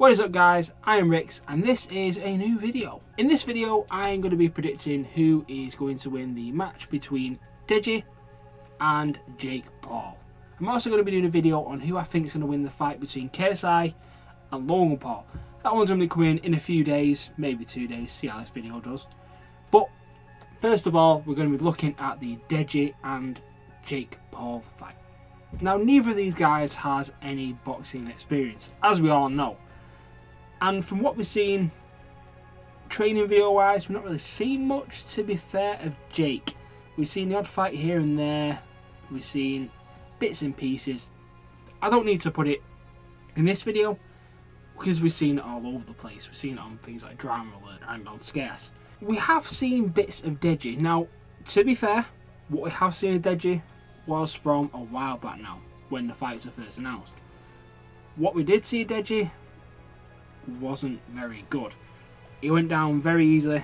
What is up guys, I am Rix and this is a new video. In this video I am going to be predicting who is going to win the match between Deji and Jake Paul. I'm also going to be doing a video on who I think is going to win the fight between KSI and Logan Paul. That one's going to be coming in a few days, maybe 2 days, see how this video does. But first of all, we're going to be looking at the Deji and Jake Paul fight. Now neither of these guys has any boxing experience, as we all know. And from what we've seen, training video wise, we've not really seen much, to be fair, of Jake. We've seen the odd fight here and there, we've seen bits and pieces. I don't need to put it in this video, because we've seen it all over the place. We've seen it on things like Drama Alert and on Scarce. We have seen bits of Deji. Now, to be fair, what we have seen of Deji was from a while back now, when the fights were first announced. What we did see of Deji wasn't very good. He went down very easily.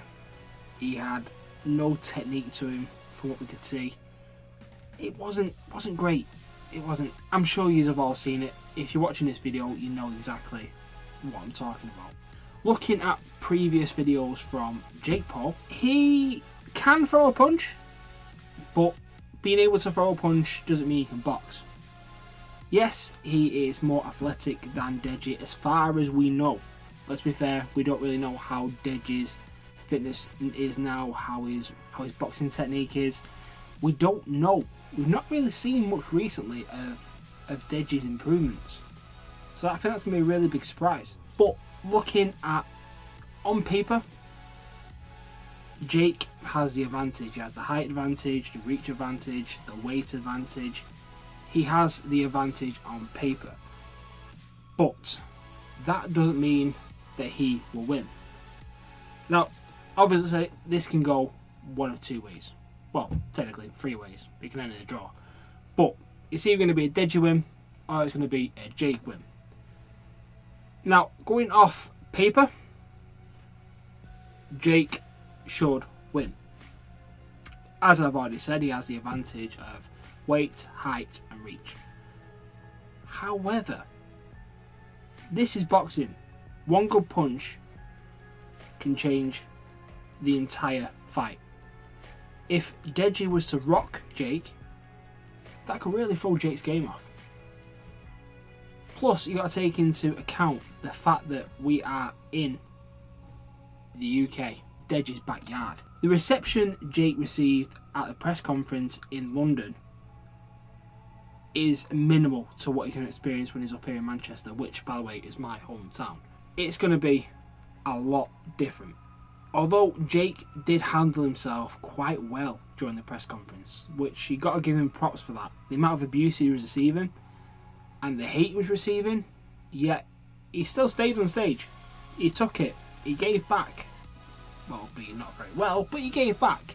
He had no technique to him from what we could see. It wasn't great. It wasn't. I'm sure you have all seen it. If you're watching this video, you know exactly what I'm talking about. Looking at previous videos from Jake Paul, he can throw a punch, but being able to throw a punch doesn't mean he can box. Yes, he is more athletic than Deji as far as we know. Let's be fair, we don't really know how Deji's fitness is now, how his boxing technique is. We don't know. We've not really seen much recently of Deji's improvements. So I think that's going to be a really big surprise. But looking at, on paper, Jake has the advantage. He has the height advantage, the reach advantage, the weight advantage. He has the advantage on paper. But that doesn't mean that he will win. Now, obviously, this can go one of two ways. Well, technically, 3 ways. It can end in a draw. But it's either going to be a Deji win or it's going to be a Jake win. Now, going off paper, Jake should win. As I've already said, he has the advantage of weight, height and reach. However, this is boxing. One good punch can change the entire fight. If Deji was to rock Jake, that could really throw Jake's game off. Plus, you got to take into account the fact that we are in the UK, Deji's backyard. The reception Jake received at the press conference in London is minimal to what he's going to experience when he's up here in Manchester, which, by the way, is my hometown. It's going to be a lot different. Although Jake did handle himself quite well during the press conference, which you got to give him props for that. The amount of abuse he was receiving and the hate he was receiving, yet he still stayed on stage. He took it. He gave back. Well, being not very well, but he gave back.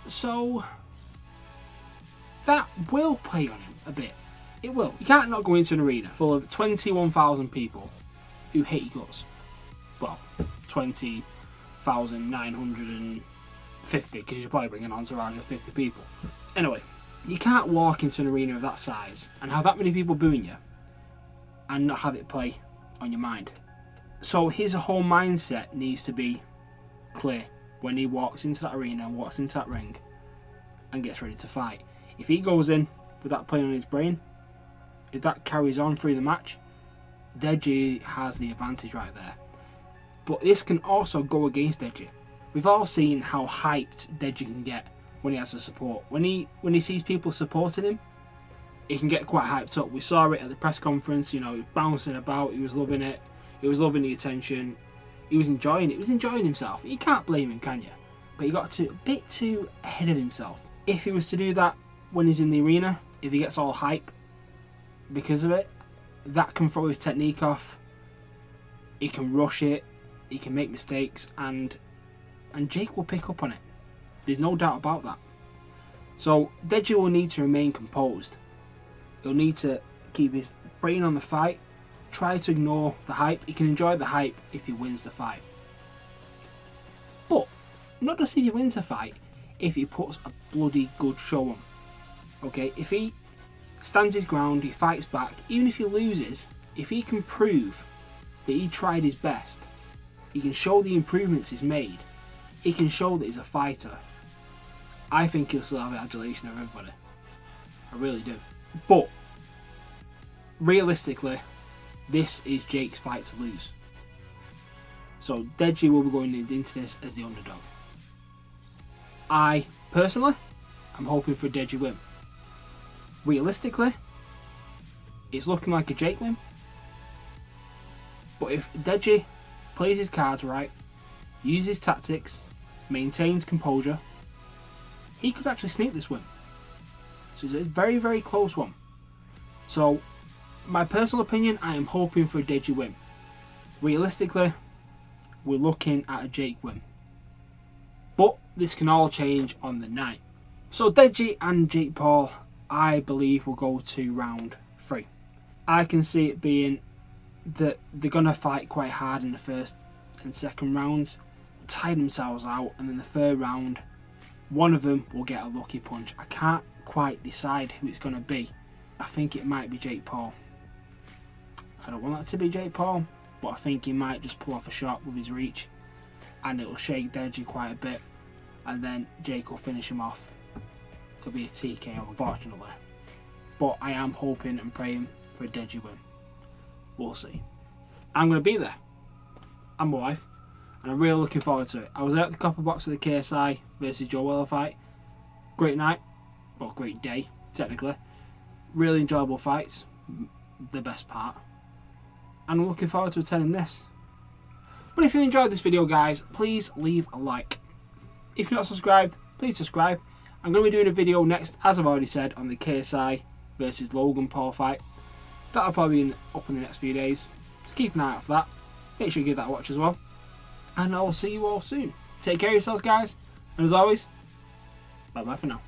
So that will play on him a bit. It will. You can't not go into an arena full of 21,000 people who hate your guts. Well, 20,950, because you're probably bringing an entourage of 50 people. Anyway, you can't walk into an arena of that size and have that many people booing you and not have it play on your mind. So his whole mindset needs to be clear when he walks into that arena and walks into that ring and gets ready to fight. If he goes in with that playing on his brain, if that carries on through the match, Deji has the advantage right there. But this can also go against Deji. We've all seen how hyped Deji can get when he has the support. When he sees people supporting him, he can get quite hyped up. We saw it at the press conference, you know, he was bouncing about, he was loving it, he was loving the attention, he was enjoying it, he was enjoying himself. You can't blame him, can you? But he got a bit too ahead of himself. If he was to do that when he's in the arena, if he gets all hype because of it, that can throw his technique off. He can rush it, he can make mistakes, and Jake will pick up on it. There's no doubt about that. So Deji will need to remain composed. He'll need to keep his brain on the fight, try to ignore the hype. He can enjoy the hype if he wins the fight. But not just if he wins the fight, if he puts a bloody good show on. Okay, if he stands his ground, he fights back, even if he loses, if he can prove that he tried his best. He can show the improvements he's made. He can show that he's a fighter. I think he'll still have the adulation of everybody. I really do. But realistically, this is Jake's fight to lose. So Deji will be going into this as the underdog. I, personally, am hoping for a Deji win. Realistically, it's looking like a Jake win. But if Deji plays his cards right, uses tactics, maintains composure, he could actually sneak this win. So it's a very, very close one. So, my personal opinion, I am hoping for a Deji win. Realistically, we're looking at a Jake win. But this can all change on the night. So Deji and Jake Paul, I believe, will go to round 3. I can see it being that they're going to fight quite hard in the first and second rounds, tie themselves out, and in the third round, one of them will get a lucky punch. I can't quite decide who it's going to be. I think it might be Jake Paul. I don't want that to be Jake Paul, but I think he might just pull off a shot with his reach and it'll shake Deji quite a bit, and then Jake will finish him off. It'll be a TKO, unfortunately. But I am hoping and praying for a Deji win. We'll see. I'm going to be there. I'm my wife, and I'm really looking forward to it. I was at the copper box for the KSI versus Joe Weller fight. Great night. Well, great day, technically. Really enjoyable fights. The best part. And I'm looking forward to attending this. But if you enjoyed this video, guys, please leave a like. If you're not subscribed, please subscribe. I'm going to be doing a video next, as I've already said, on the KSI versus Logan Paul fight. That'll probably be up in the next few days. So keep an eye out for that. Make sure you give that a watch as well. And I will see you all soon. Take care of yourselves, guys. And as always, bye-bye for now.